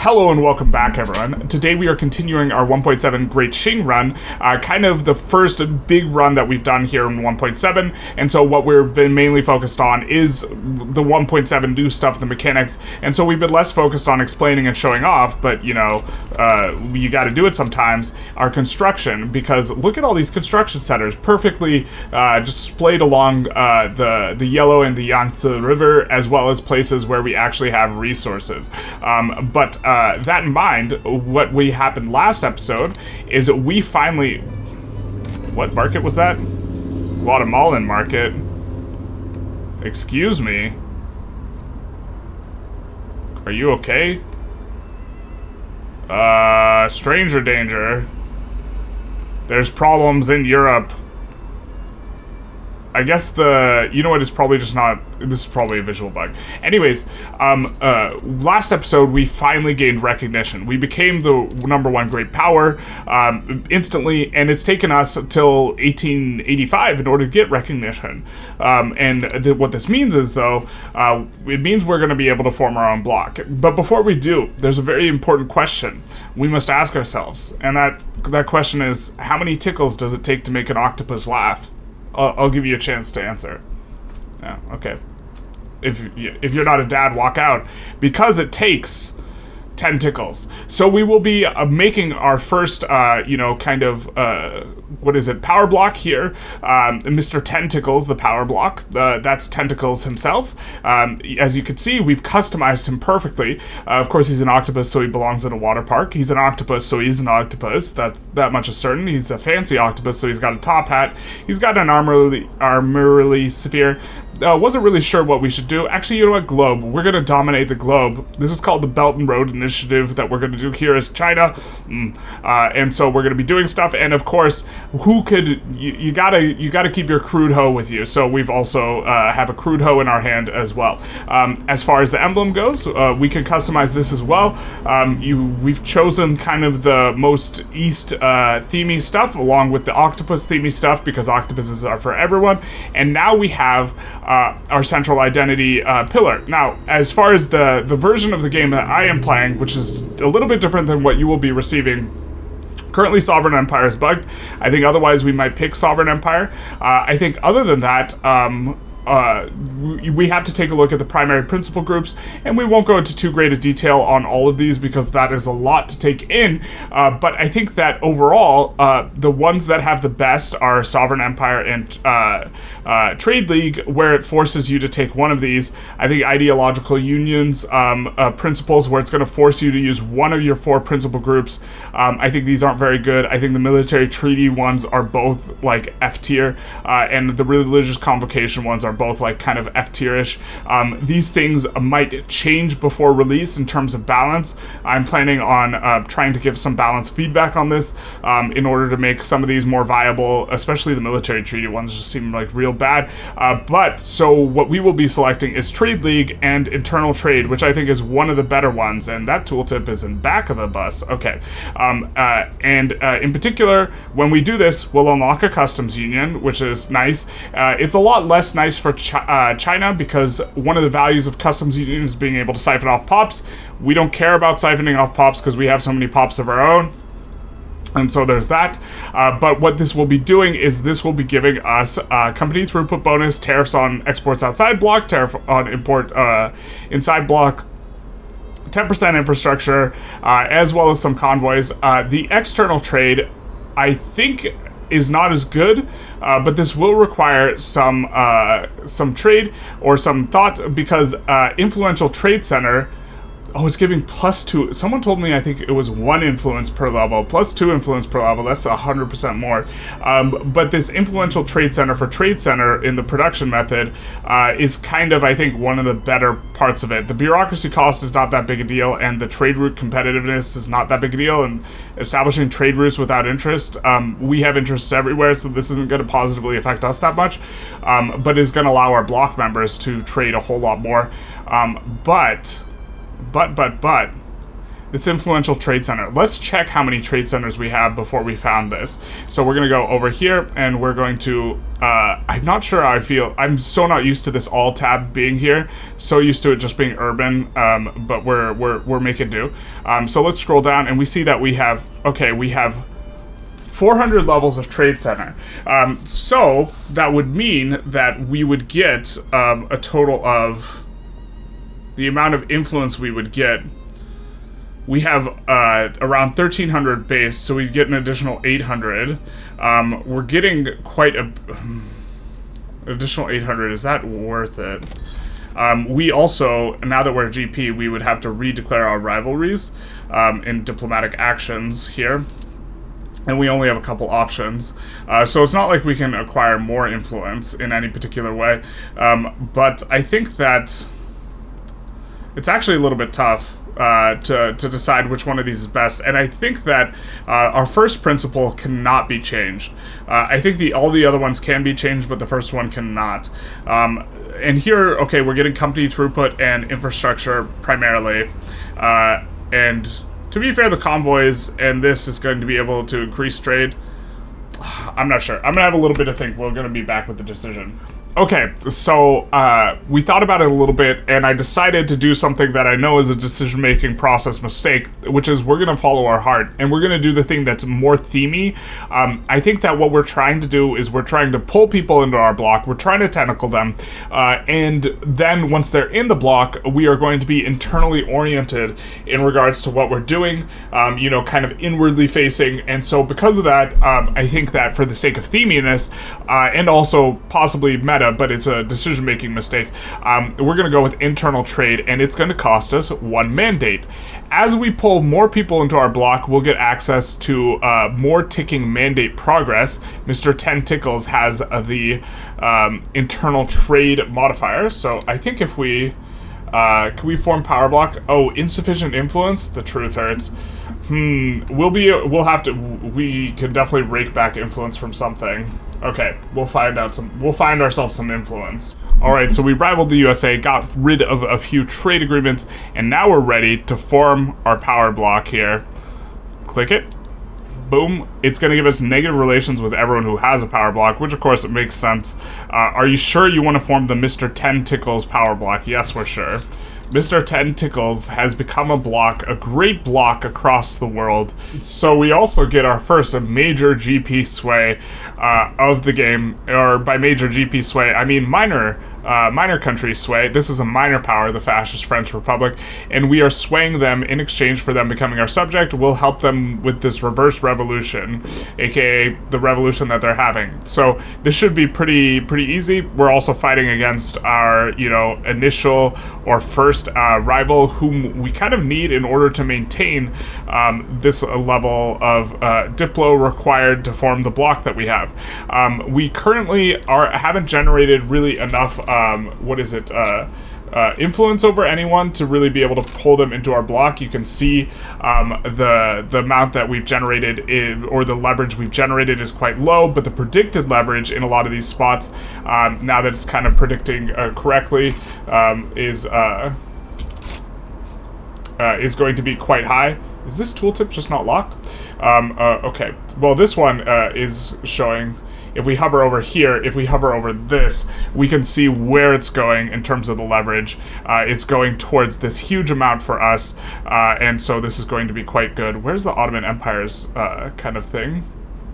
Hello and welcome back, everyone. Today we are continuing our 1.7 Great Qing run, kind of the first big run that we've done here in 1.7, and so what we've been mainly focused on is the 1.7 new stuff, the mechanics, and so we've been less focused on explaining and showing off, but you know, you gotta do it sometimes, our construction, because look at all these construction centers, perfectly displayed along the Yellow and the Yangtze River, as well as places where we actually have resources. But that in mind, what we happened last episode is we finally... What market was that? Guatemalan market. Excuse me. Are you okay? Stranger danger. There's problems in Europe. I guess you know what, it's probably just not, this is probably a visual bug. Anyways, last episode we finally gained recognition. We became the #1 great power instantly, and it's taken us till 1885 in order to get recognition. What this means is, though, it means we're going to be able to form our own bloc. But before we do, there's a very important question we must ask ourselves, and that question is, how many tickles does it take to make an octopus laugh? I'll give you a chance to answer. Yeah, okay. If you're not a dad, walk out. Because it takes 10 tickles. So we will be making our first, power block here. Mr. Tentacles, the power block. That's Tentacles himself. As you can see, we've customized him perfectly. Of course, he's an octopus, so he belongs in a water park. He's an octopus, so he's an octopus. That much is certain. He's a fancy octopus, so he's got a top hat. He's got an armorly sphere. Wasn't really sure what we should do. Actually, you know what? Globe. We're going to dominate the globe. This is called the Belt and Road Initiative that we're going to do here as China. And so we're going to be doing stuff. And of course, you gotta keep your crude hoe with you. So we've also have a crude hoe in our hand as well. As far as the emblem goes, we can customize this as well. We've chosen kind of the most East themey stuff along with the octopus themey stuff because octopuses are for everyone. And now we have our central identity pillar. Now, as far as the version of the game that I am playing, which is a little bit different than what you will be receiving, currently Sovereign Empire is bugged. I think otherwise we might pick Sovereign Empire. I think other than that, we have to take a look at the primary principal groups, and we won't go into too great a detail on all of these because that is a lot to take in, but I think that overall, the ones that have the best are Sovereign Empire and Trade League, where it forces you to take one of these. I think Ideological Unions, principles, where it's going to force you to use one of your 4 principal groups. I think these aren't very good. I think the military treaty ones are both like F tier, and the religious convocation ones are both like kind of F tier-ish. These things might change before release in terms of balance. I'm planning on trying to give some balanced feedback on this in order to make some of these more viable, especially the military treaty ones just seem like real bad. But so what we will be selecting is Trade League and Internal Trade, which I think is one of the better ones, and that tooltip is in back of the bus. Okay. In particular, when we do this, we'll unlock a customs union, which is nice. It's a lot less nice for China because one of the values of customs union is being able to siphon off pops. We don't care about siphoning off pops because we have so many pops of our own. And so there's that. But what this will be doing is this will be giving us company throughput bonus, tariffs on exports outside block, tariff on import inside block, 10% infrastructure, as well as some convoys. The external trade, I think, is not as good, but this will require some trade or some thought because influential trade center. Oh, it's giving +2. Someone told me I think it was 1 influence per level, +2 influence per level. That's 100% more. But this influential trade center for trade center in the production method is kind of, I think, one of the better parts of it. The bureaucracy cost is not that big a deal, and the trade route competitiveness is not that big a deal. And establishing trade routes without interest, we have interests everywhere, so this isn't going to positively affect us that much, but is going to allow our block members to trade a whole lot more. But this influential trade center. Let's check how many trade centers we have before we found this. So we're going to go over here, and we're going to, I'm not sure how I feel. I'm so not used to this all tab being here. So used to it just being urban, but we're making do. So let's scroll down, and we see that we have, we have 400 levels of trade center. So that would mean that we would get a total of the amount of influence we would get. We have around 1,300 base, so we'd get an additional 800. We're getting quite a additional 800. Is that worth it? We also, now that we're GP, we would have to redeclare our rivalries in diplomatic actions here. And we only have a couple options. So it's not like we can acquire more influence in any particular way. But I think that it's actually a little bit tough to decide which one of these is best. And I think that our first principle cannot be changed. I think all the other ones can be changed, but the first one cannot. And here, we're getting company throughput and infrastructure primarily. And to be fair, the convoys and this is going to be able to increase trade. I'm not sure. I'm going to have a little bit of think. We're going to be back with the decision. Okay, so we thought about it a little bit, and I decided to do something that I know is a decision-making process mistake, which is we're going to follow our heart, and we're going to do the thing that's more themey. I think that what we're trying to do is we're trying to pull people into our block, we're trying to tentacle them, and then once they're in the block, we are going to be internally oriented in regards to what we're doing, kind of inwardly facing, and so because of that, I think that for the sake of theminess, and also possibly meta, but it's a decision-making mistake. We're going to go with internal trade, and it's going to cost us 1 mandate. As we pull more people into our block, we'll get access to more ticking mandate progress. Mr. 10 Tickles has the internal trade modifier, so I think if we... can we form power block? Oh, insufficient influence? The truth hurts. We can definitely rake back influence from something. Okay, we'll find ourselves some influence. Alright, so we rivaled the USA, got rid of a few trade agreements, and now we're ready to form our power block here. Click it. Boom. It's going to give us negative relations with everyone who has a power block, which of course it makes sense. Are you sure you want to form the Mr. 10 Tickles power block? Yes, we're sure. Mr. 10 Tickles has become a great block across the world. So we also get our first major GP sway of the game, or by major GP sway, I mean minor country sway. This is a minor power, the fascist French Republic, and we are swaying them in exchange for them becoming our subject. We'll help them with this reverse revolution, aka the revolution that they're having. So this should be pretty easy. We're also fighting against our, initial or first rival, whom we kind of need in order to maintain this level of diplo required to form the block that we have. We currently haven't generated really enough influence over anyone to really be able to pull them into our block. You can see the amount that we've generated or the leverage we've generated is quite low, but the predicted leverage in a lot of these spots, now that it's kind of predicting correctly, is going to be quite high. Is this tooltip just not locked? Okay, well this one is showing. If we hover over here, if we hover over this, we can see where it's going in terms of the leverage. It's going towards this huge amount for us, and so this is going to be quite good. Where's the Ottoman Empire's kind of thing?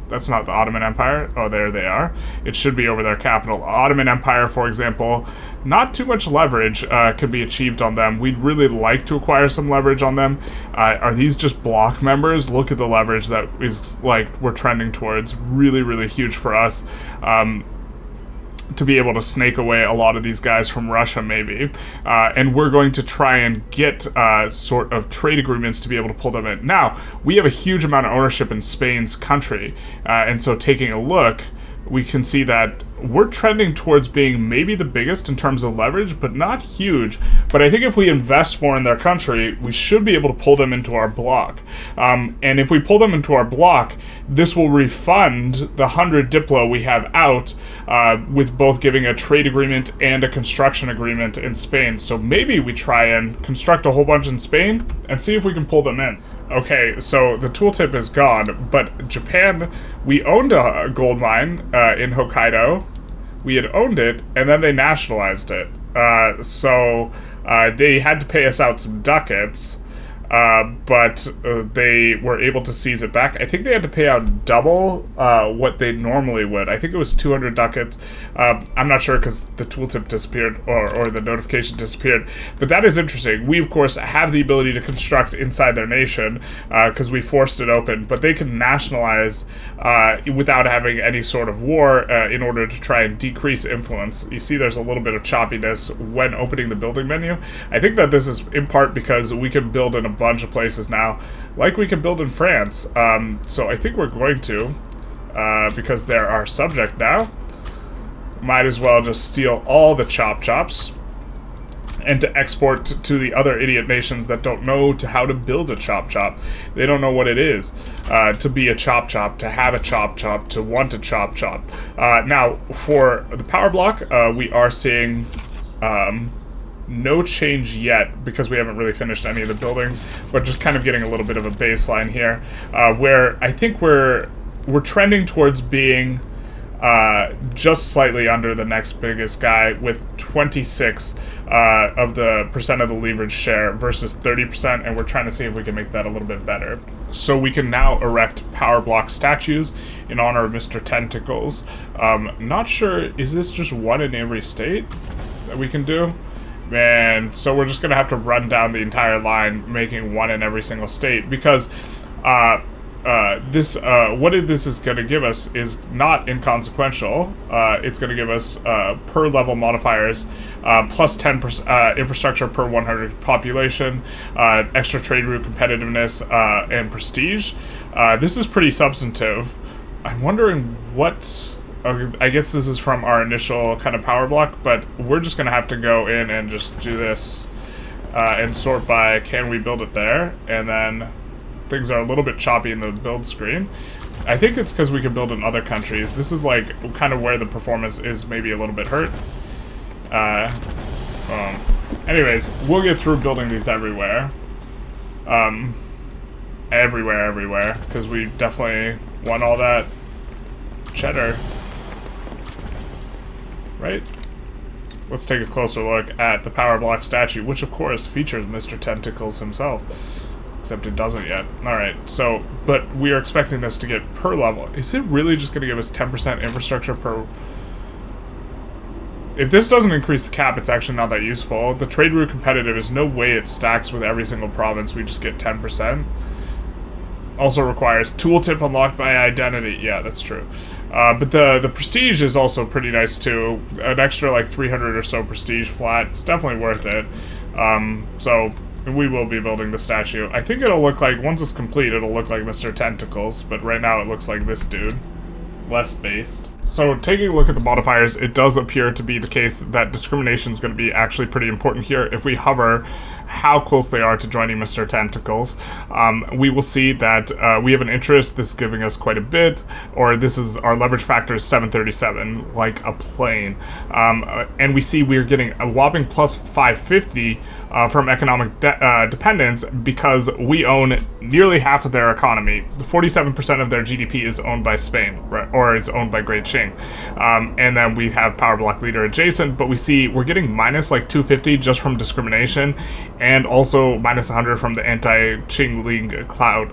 That's not the Ottoman Empire. Oh, there they are. It should be over their capital. Ottoman Empire, for example, not too much leverage can be achieved on them. We'd really like to acquire some leverage on them. Are these just block members? Look at the leverage that is, we're trending towards. Really, really huge for us. To be able to snake away a lot of these guys from Russia, maybe. And we're going to try and get sort of trade agreements to be able to pull them in. Now, we have a huge amount of ownership in Spain's country, and so taking a look, we can see that we're trending towards being maybe the biggest in terms of leverage, but not huge. But I think if we invest more in their country, we should be able to pull them into our bloc. And if we pull them into our bloc, this will refund the 100 Diplo we have out, with both giving a trade agreement and a construction agreement in Spain. So maybe we try and construct a whole bunch in Spain and see if we can pull them in. Okay, so the tooltip is gone, but Japan, we owned a gold mine in Hokkaido. We had owned it, and then they nationalized it. So they had to pay us out some ducats, but they were able to seize it back. I think they had to pay out double what they normally would. I think it was 200 ducats. I'm not sure because the tooltip disappeared or the notification disappeared. But that is interesting. We, of course, have the ability to construct inside their nation because we forced it open. But they can nationalize without having any sort of war in order to try and decrease influence. You see there's a little bit of choppiness when opening the building menu. I think that this is in part because we can build in a bunch of places now, like we can build in France. So I think we're going to, because they're our subject now, might as well just steal all the chops and to export to the other idiot nations that don't know how to build a chop. They don't know what it is to be a chop, to have a chop, to want a chop. Now, for the power block, we are seeing no change yet because we haven't really finished any of the buildings, but just kind of getting a little bit of a baseline here, where I think we're trending towards being just slightly under the next biggest guy with 26 of the percent of the leverage share versus 30%, and we're trying to see if we can make that a little bit better. So we can now erect power block statues in honor of Mr. Tentacles. Not sure, is this just one in every state that we can do? And so we're just going to have to run down the entire line, making one in every single state, because what this is going to give us is not inconsequential. It's going to give us per level modifiers plus 10% infrastructure per 100 population, extra trade route competitiveness, and prestige. This is pretty substantive. I'm wondering what... I guess this is from our initial kind of power block, but we're just going to have to go in and just do this and sort by can we build it there, and then things are a little bit choppy in the build screen. I think it's because we can build in other countries. This is like kind of where the performance is maybe a little bit hurt. Anyways, we'll get through building these everywhere. Everywhere, because we definitely want all that cheddar. Right? Let's take a closer look at the power block statue, which of course features Mr. Tentacles himself. Except it doesn't yet. Alright, so, but we are expecting this to get per level. Is it really just going to give us 10% infrastructure per... If this doesn't increase the cap, it's actually not that useful. The trade route competitive is no way it stacks with every single province. We just get 10%. Also requires tooltip unlocked by identity. Yeah, that's true. But the prestige is also pretty nice too. An extra like 300 or so prestige flat. It's definitely worth it. So we will be building the statue. I think it'll look like, once it's complete, it'll look like Mr. Tentacles, but right now it looks like this dude. Less based. So taking a look at the modifiers, it does appear to be the case that discrimination is going to be actually pretty important here. If we hover how close they are to joining Mr. Tentacles, we will see that we have an interest. This is giving us quite a bit, or this is our leverage factor is 737, like a plane. And we see we're getting a whopping plus 550 from economic dependence because we own nearly half of their economy. 47% of their GDP is owned by Spain, right, or is owned by Great Qing. And then we have power block leader adjacent, but we see we're getting minus like 250 just from discrimination, and also minus 100 from the anti-Qing League cloud,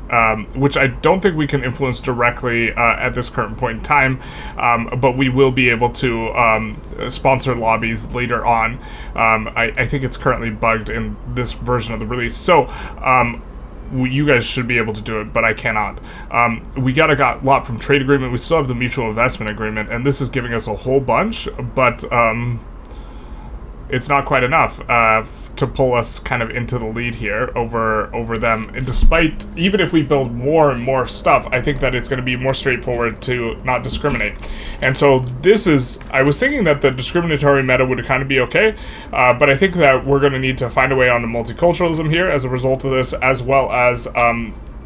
which I don't think we can influence directly at this current point in time, but we will be able to sponsor lobbies later on. I think it's currently bugged in this version of the release, so you guys should be able to do it, but I cannot. We got a lot from trade agreement. We still have the mutual investment agreement, and this is giving us a whole bunch, but it's not quite enough to pull us kind of into the lead here over them. And despite, even if we build more and more stuff, I think that it's going to be more straightforward to not discriminate. And so this is, I was thinking that the discriminatory meta would kind of be okay, but I think that we're going to need to find a way on the multiculturalism here as a result of this, as well as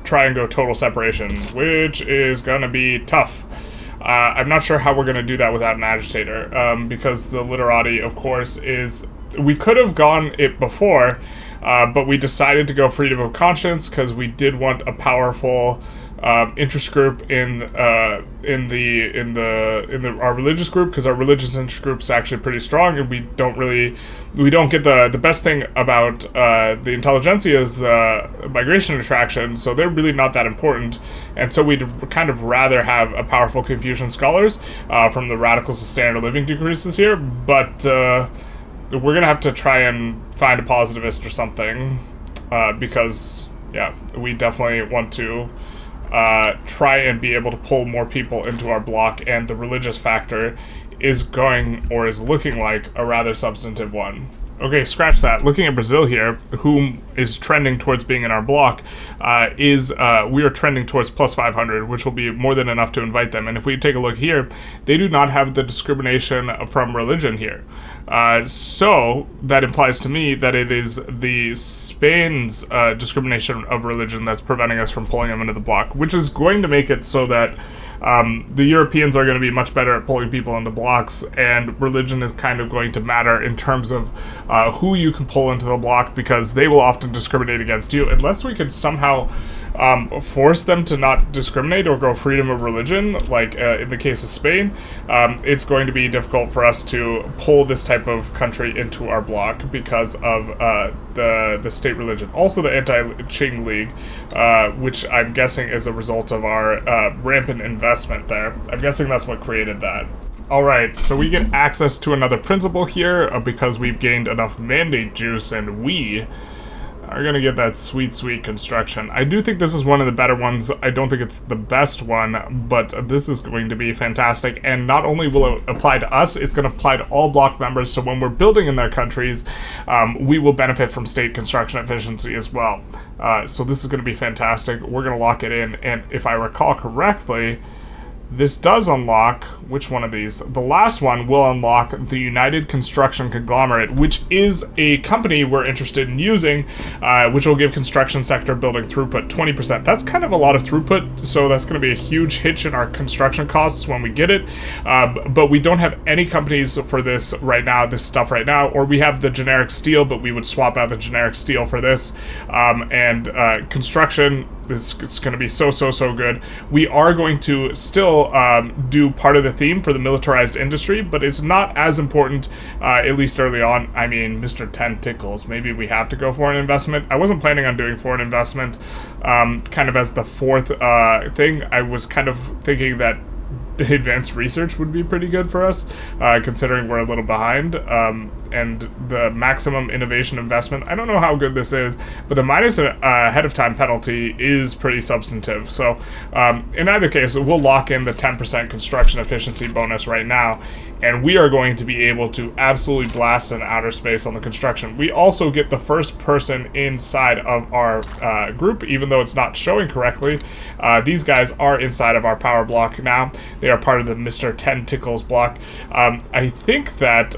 try and go total separation, which is going to be tough. I'm not sure how we're going to do that without an agitator, because the literati, of course, is... We could have gone it before, but we decided to go freedom of conscience because we did want a powerful interest group in our religious group, because our religious interest group is actually pretty strong, and we don't get the best thing about the Intelligentsia is the migration attraction, so they're really not that important, and so we'd kind of rather have a powerful Confucian scholars from the radicals of standard living decreases here, but we're gonna have to try and find a positivist or something, because yeah, we definitely want to try and be able to pull more people into our bloc, and the religious factor is going, or is looking like, a rather substantive one. Okay, scratch that. Looking at Brazil here, whom is trending towards being in our bloc, we are trending towards plus 500, which will be more than enough to invite them. And if we take a look here, they do not have the discrimination from religion here. So that implies to me that it is the Spain's discrimination of religion that's preventing us from pulling them into the bloc, which is going to make it so that the Europeans are going to be much better at pulling people into blocks, and religion is kind of going to matter in terms of who you can pull into the bloc, because they will often discriminate against you. Unless we could somehow force them to not discriminate or go freedom of religion, like in the case of Spain, it's going to be difficult for us to pull this type of country into our bloc because of the state religion. Also the anti-Qing League, which I'm guessing is a result of our rampant investment there. I'm guessing that's what created that. Alright, so we get access to another principle here because we've gained enough mandate juice, and we are going to get that sweet, sweet construction. I do think this is one of the better ones. I don't think it's the best one, but this is going to be fantastic. And not only will it apply to us, it's going to apply to all bloc members. So when we're building in their countries, we will benefit from state construction efficiency as well. So this is going to be fantastic. We're going to lock it in. And if I recall correctly, this does unlock, which one of these? The last one will unlock the United Construction Conglomerate, which is a company we're interested in using, which will give construction sector building throughput 20%. That's kind of a lot of throughput, so that's going to be a huge hitch in our construction costs when we get it. But we don't have any companies for this right now, this stuff right now, or we have the generic steel, but we would swap out the generic steel for this. Construction, it's going to be so good. We are going to still do part of the theme for the militarized industry, but it's not as important, at least early on. I mean, Mr. 10 tickles. Maybe we have to go for an investment. I wasn't planning on doing foreign investment kind of as the fourth thing. I was kind of thinking that advanced research would be pretty good for us, considering we're a little behind, and the maximum innovation investment, I don't know how good this is, but the minus ahead of time penalty is pretty substantive. So in either case, we'll lock in the 10% construction efficiency bonus right now, and we are going to be able to absolutely blast in outer space on the construction. We also get the first person inside of our group, even though it's not showing correctly. These guys are inside of our power block now. They are part of the Mr. 10 Tickles block. I think that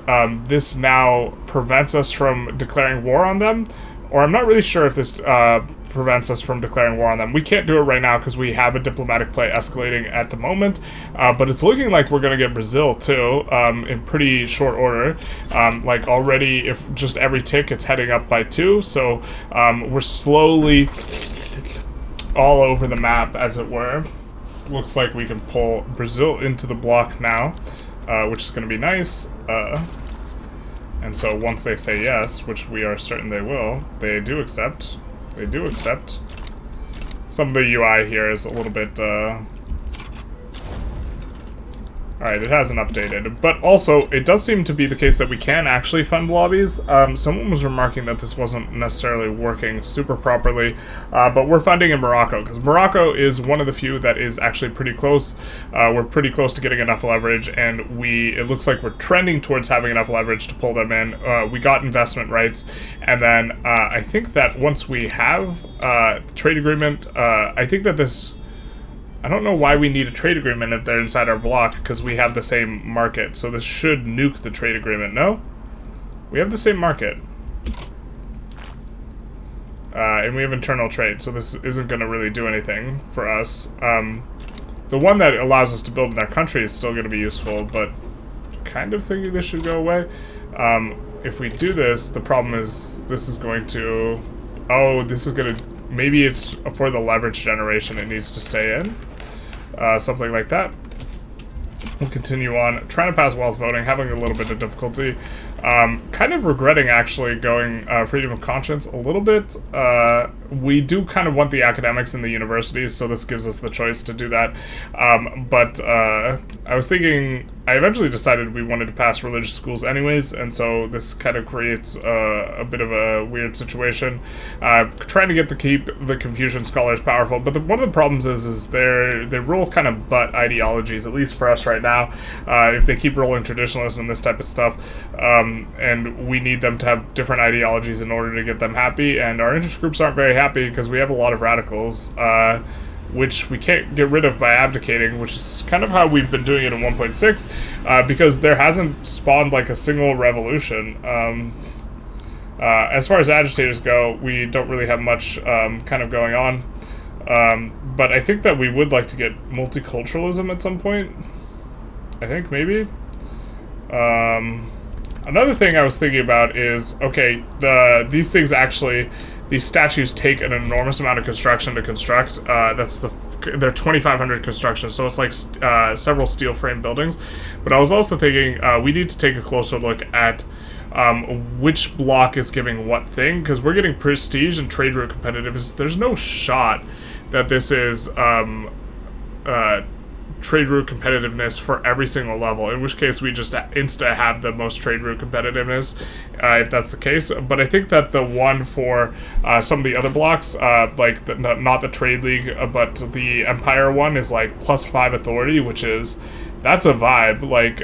this now prevents us from declaring war on them, or I'm not really sure if this prevents us from declaring war on them. We can't do it right now because we have a diplomatic play escalating at the moment, but it's looking like we're going to get Brazil too in pretty short order. Like already, if just every tick, it's heading up by 2, so we're slowly all over the map, as it were. Looks like we can pull Brazil into the block now, which is going to be nice. And so once they say yes, which we are certain they will, they do accept. They do accept. Some of the UI here is a little bit Alright, it hasn't updated. But also, it does seem to be the case that we can actually fund lobbies. Someone was remarking that this wasn't necessarily working super properly, but we're funding in Morocco, because Morocco is one of the few that is actually pretty close. We're pretty close to getting enough leverage, and it looks like we're trending towards having enough leverage to pull them in. We got investment rights, and then I think that once we have the trade agreement, I think that this... I don't know why we need a trade agreement if they're inside our block, because we have the same market. So this should nuke the trade agreement. No? We have the same market. And we have internal trade, so this isn't going to really do anything for us. The one that allows us to build in our country is still going to be useful, but kind of thinking this should go away. If we do this, the problem is this is going to... Oh, this is going to... Maybe it's for the leverage generation it needs to stay in. Something like that. We'll continue on. Trying to pass wealth voting, having a little bit of difficulty. Kind of regretting actually going freedom of conscience a little bit. We do kind of want the academics in the universities, so this gives us the choice to do that. But I was thinking, I eventually decided we wanted to pass religious schools anyways, and so this kind of creates a bit of a weird situation. Trying to keep the Confucian scholars powerful, but one of the problems is they roll kind of butt ideologies, at least for us right now. If they keep rolling traditionalism and this type of stuff, and we need them to have different ideologies in order to get them happy, and our interest groups aren't very happy because we have a lot of radicals, which we can't get rid of by abdicating, which is kind of how we've been doing it in 1.6, because there hasn't spawned like a single revolution. As far as agitators go, we don't really have much kind of going on, but I think that we would like to get multiculturalism at some point. I think, maybe. Another thing I was thinking about is, okay, these things actually, these statues take an enormous amount of construction to construct. They're 2,500 construction, so it's like several steel frame buildings. But I was also thinking we need to take a closer look at which block is giving what thing, because we're getting prestige and trade route competitiveness. There's no shot that this is trade route competitiveness for every single level, in which case we just insta have the most trade route competitiveness, if that's the case. But I think that the one for some of the other blocks, like not the trade league, but the empire one, is like +5 authority, that's a vibe. Like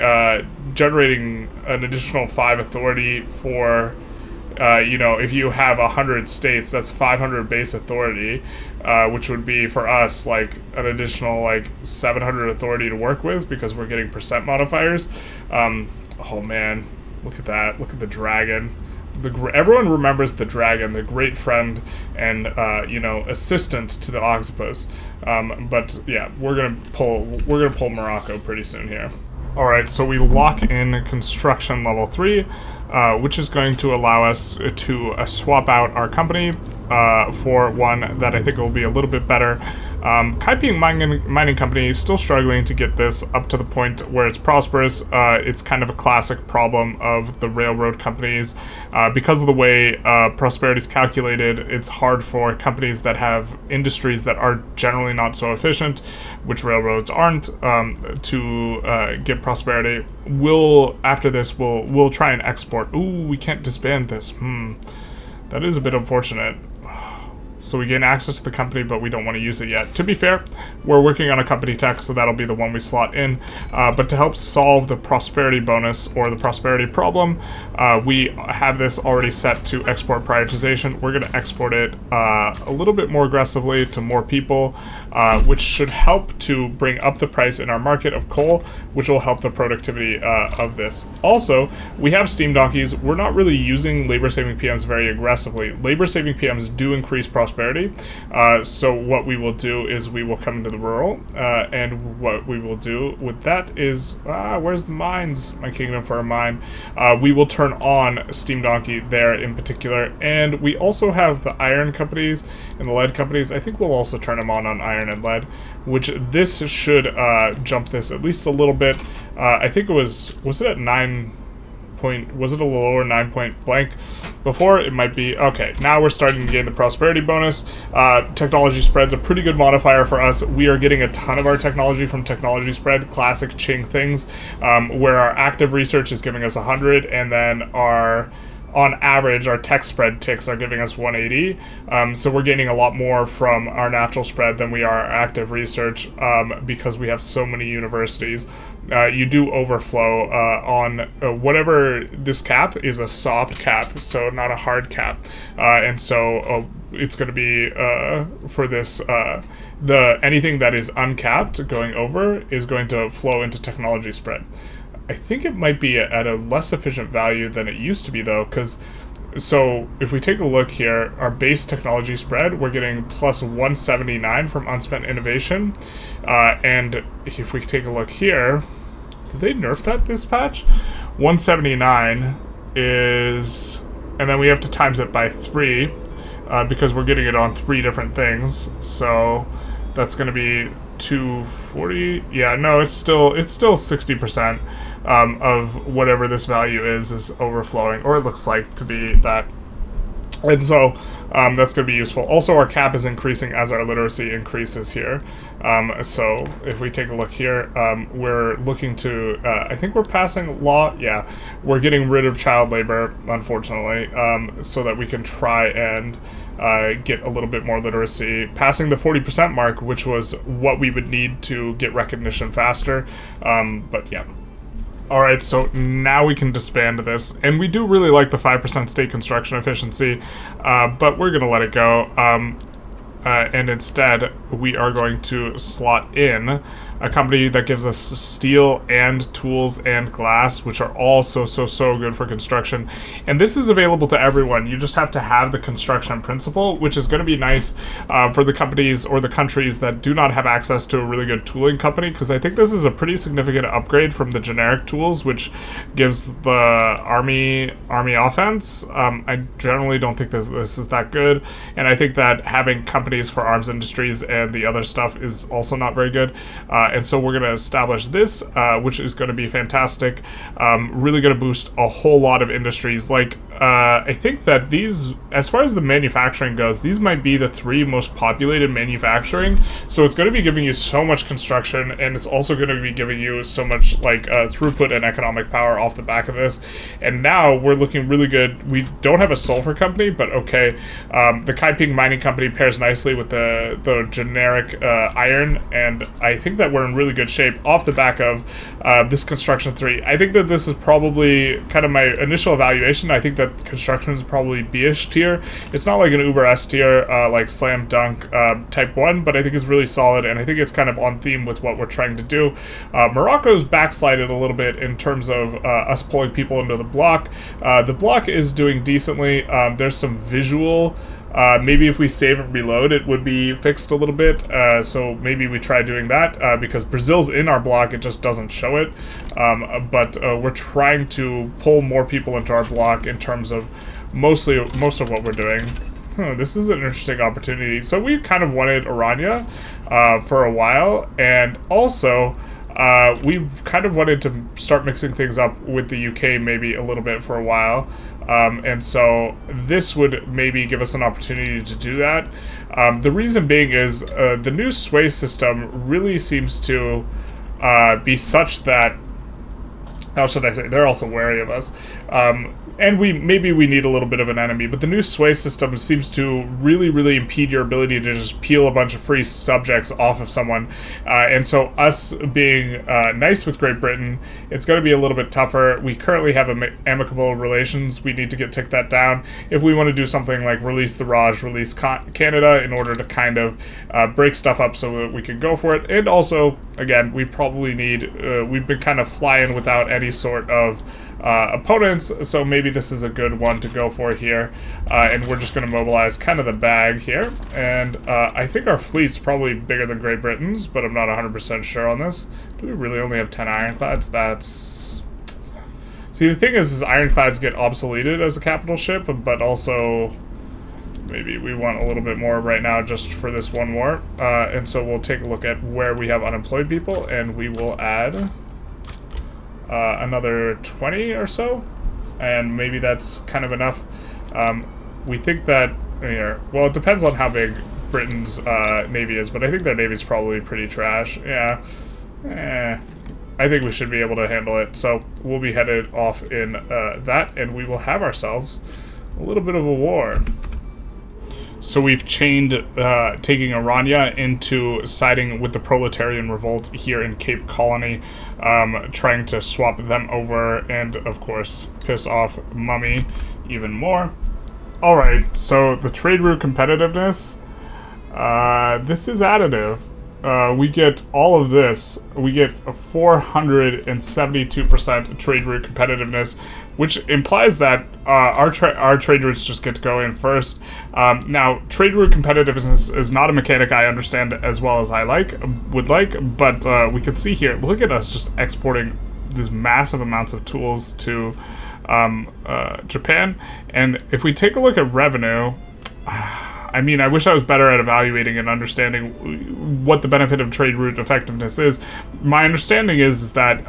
generating an additional 5 authority for if you have 100 states, that's 500 base authority, which would be for us like an additional like 700 authority to work with, because we're getting percent modifiers. Oh man, look at that! Look at the dragon. Everyone remembers the dragon, the great friend and assistant to the octopus. But yeah, we're gonna pull Morocco pretty soon here. All right, so we lock in construction level 3, which is going to allow us to swap out our company for one that I think will be a little bit better. Kaiping Mining Company is still struggling to get this up to the point where it's prosperous. It's kind of a classic problem of the railroad companies. Because of the way prosperity is calculated, it's hard for companies that have industries that are generally not so efficient, which railroads aren't, to get prosperity. After this, we'll try and export. Ooh, we can't disband this. That is a bit unfortunate. So we gain access to the company, but we don't want to use it yet. To be fair, we're working on a company tech, so that'll be the one we slot in. But to help solve the prosperity bonus, or the prosperity problem, we have this already set to export prioritization. We're going to export it a little bit more aggressively to more people, which should help to bring up the price in our market of coal, which will help the productivity of this. Also, we have steam donkeys. We're not really using labor-saving PMs very aggressively. Labor-saving PMs do increase prosperity. So what we will do is we will come into the rural, and what we will do with that is, where's the mines? My kingdom for a mine. We will turn on Steam Donkey there in particular, and we also have the iron companies and the lead companies. I think we'll also turn them on iron and lead, which this should jump this at least a little bit. I think it was it at 9? point, was it a little lower, 9 point blank before? It might be, okay, now we're starting to gain the prosperity bonus. Technology spread's a pretty good modifier for us. We are getting a ton of our technology from technology spread, classic Qing things, where our active research is giving us 100, and then on average, our tech spread ticks are giving us 180. So we're gaining a lot more from our natural spread than we are our active research, because we have so many universities. You do overflow on whatever this cap is, a soft cap, so not a hard cap. And so it's going to be for this, anything that is uncapped going over is going to flow into technology spread. I think it might be at a less efficient value than it used to be, though, because, so if we take a look here, our base technology spread, we're getting plus 179 from unspent innovation, and if we take a look here, did they nerf that this patch? 179 is, and then we have to times it by 3, because we're getting it on 3 different things, so that's going to be 240. Yeah, no, it's still 60%. Of whatever this value is overflowing, or it looks like to be that. And so that's going to be useful. Also, our cap is increasing as our literacy increases here. So if we take a look here, we're looking to, I think we're passing law. Yeah, we're getting rid of child labor, unfortunately, so that we can try and get a little bit more literacy, passing the 40% mark, which was what we would need to get recognition faster. But yeah. Alright, so now we can disband this, and we do really like the 5% state construction efficiency, but we're going to let it go, and instead we are going to slot in a company that gives us steel and tools and glass, which are all so good for construction. And this is available to everyone. You just have to have the construction principle, which is going to be nice for the companies or the countries that do not have access to a really good tooling company, because I think this is a pretty significant upgrade from the generic tools, which gives the army offense. I generally don't think this is that good, and I think that having companies for arms industries and the other stuff is also not very good. And so we're going to establish this, which is going to be fantastic. Really going to boost a whole lot of industries. Like, I think that these, as far as the manufacturing goes, these might be the 3 most populated manufacturing. So it's going to be giving you so much construction, and it's also going to be giving you so much, like, throughput and economic power off the back of this. And now we're looking really good. We don't have a sulfur company, but okay. The Kaiping mining company pairs nicely with the generic iron, and I think that we're in really good shape off the back of this construction 3. I think that this is probably kind of my initial evaluation. I think that construction is probably B-ish tier. It's not like an uber S tier, like slam dunk type 1, but I think it's really solid, and I think it's kind of on theme with what we're trying to do. Morocco's backslided a little bit in terms of us pulling people into the block. The block is doing decently. There's some visual. Maybe if we save and reload, it would be fixed a little bit. So maybe we try doing that, because Brazil's in our block, it just doesn't show it. But we're trying to pull more people into our block in terms of most of what we're doing. This is an interesting opportunity. So we kind of wanted Orania for a while, and also we've kind of wanted to start mixing things up with the UK maybe a little bit for a while. And so this would maybe give us an opportunity to do that. The reason being is the new Suez system really seems to be such that, how should I say, they're also wary of us. And maybe we need a little bit of an enemy, but the new Suez system seems to really impede your ability to just peel a bunch of free subjects off of someone. And so us being nice with Great Britain, it's going to be a little bit tougher. We currently have amicable relations. We need to tick that down. If we want to do something like release the Raj, release Canada in order to kind of break stuff up so that we can go for it. And also, again, we probably need, we've been kind of flying without any sort of opponents, so maybe this is a good one to go for here, and we're just going to mobilize kind of the bag here, and I think our fleet's probably bigger than Great Britain's, but I'm not 100% sure on this. Do we really only have 10 ironclads? That's... See, the thing is ironclads get obsoleted as a capital ship, but also maybe we want a little bit more right now just for this one war, and so we'll take a look at where we have unemployed people, and we will add another 20 or so. and maybe that's kind of enough. We think that, well, it depends on how big Britain's navy is, but I think their navy's probably pretty trash. Yeah. I think we should be able to handle it. So we'll be headed off in that, and we will have ourselves a little bit of a war. So we've chained taking Aranya into siding with the proletarian revolt here in Cape Colony, trying to swap them over and, of course, piss off Mummy even more. Alright, so the trade route competitiveness, this is additive. We get all of this. We get a 472% trade route competitiveness, which implies that our trade routes just get to go in first. Now, trade route competitiveness is not a mechanic I understand as well as I would like, but we can see here, look at us just exporting these massive amounts of tools to Japan. And if we take a look at revenue, I mean, I wish I was better at evaluating and understanding what the benefit of trade route effectiveness is. My understanding is that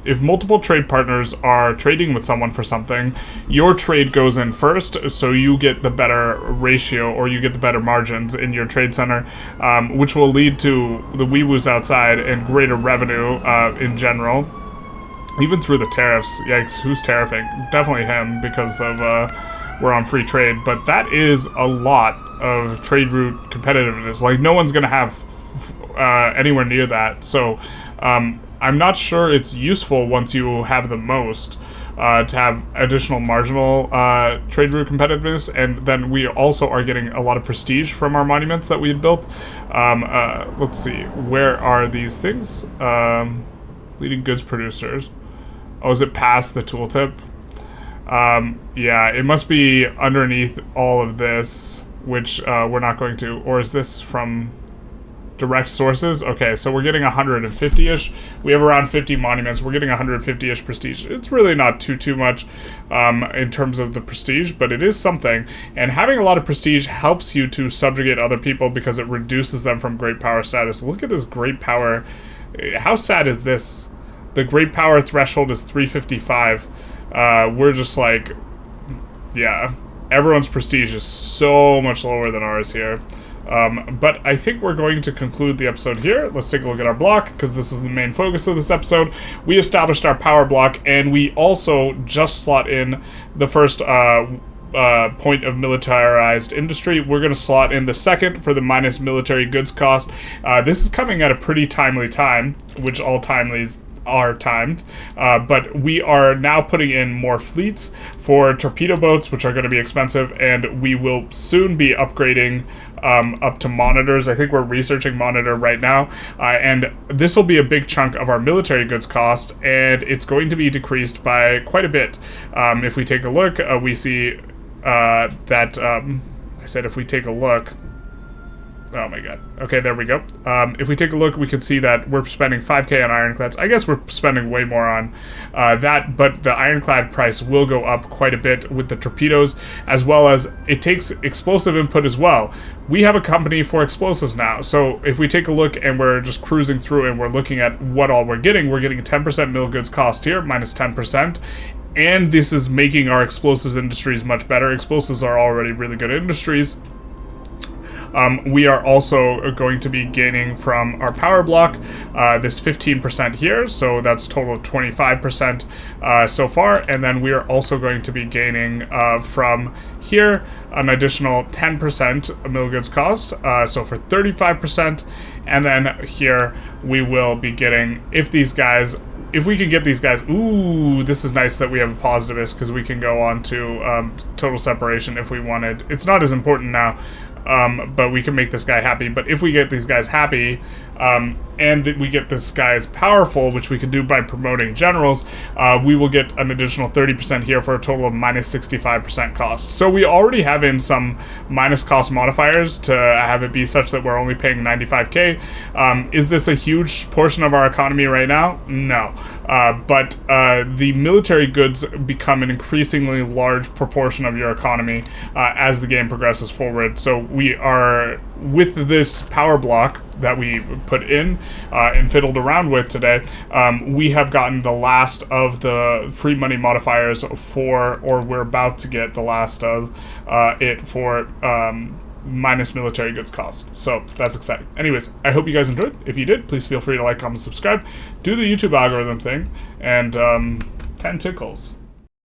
if multiple trade partners are trading with someone for something, your trade goes in first, so you get the better ratio, or you get the better margins in your trade center, which will lead to the wee-woos outside and greater revenue in general. Even through the tariffs. Yikes, who's tariffing? Definitely him, because of we're on free trade. But that is a lot of trade route competitiveness. Like, no one's gonna have anywhere near that. So I'm not sure it's useful once you have the most to have additional marginal trade route competitiveness. And then we also are getting a lot of prestige from our monuments that we had built. Let's see, where are these things? Leading goods producers. Oh, is it past the tooltip? Yeah, it must be underneath all of this, which we're not going to. Or is this from direct sources? Okay, so we're getting 150-ish. We have around 50 monuments. We're getting 150-ish prestige. It's really not too much in terms of the prestige, but it is something. And having a lot of prestige helps you to subjugate other people because it reduces them from great power status. Look at this great power. How sad is this? The great power threshold is 355. We're just like, yeah, everyone's prestige is so much lower than ours here. But I think we're going to conclude the episode here. Let's take a look at our block, because this is the main focus of this episode. We established our power block, and we also just slot in the first point of militarized industry. We're going to slot in the second for the minus military goods cost. This is coming at a pretty timely time, which all timelies are timed, but we are now putting in more fleets for torpedo boats, which are going to be expensive, and we will soon be upgrading up to monitors. I think we're researching monitor right now, and this will be a big chunk of our military goods cost, and it's going to be decreased by quite a bit. If we take a look, we see that I said if we take a look. Oh my god. Okay, there we go. If we take a look, we can see that we're spending 5k on ironclads. I guess we're spending way more on that, but the ironclad price will go up quite a bit with the torpedoes, as well as it takes explosive input as well. We have a company for explosives now, so if we take a look and we're just cruising through and we're looking at what all we're getting a 10% mil goods cost here, minus 10%. And this is making our explosives industries much better. Explosives are already really good industries. We are also going to be gaining from our power block this 15% here, so that's a total of 25% so far, and then we are also going to be gaining from here an additional 10% mil goods cost, so for 35%, and then here we will be getting, if we can get these guys, ooh, this is nice that we have a positivist, because we can go on to total separation if we wanted. It's not as important now, but we can make this guy happy. But if we get these guys happy, and we get this guys powerful, which we can do by promoting generals, we will get an additional 30% here for a total of minus 65% cost. So we already have in some minus cost modifiers to have it be such that we're only paying 95k. Is this a huge portion of our economy right now? No. But the military goods become an increasingly large proportion of your economy as the game progresses forward. So we are with this power block that we put in and fiddled around with today, we have gotten the last of the free money modifiers for, or we're about to get the last of it for minus military goods cost. So that's exciting. Anyways, I hope you guys enjoyed. If you did, please feel free to like, comment, subscribe, do the YouTube algorithm thing, and 10 tickles.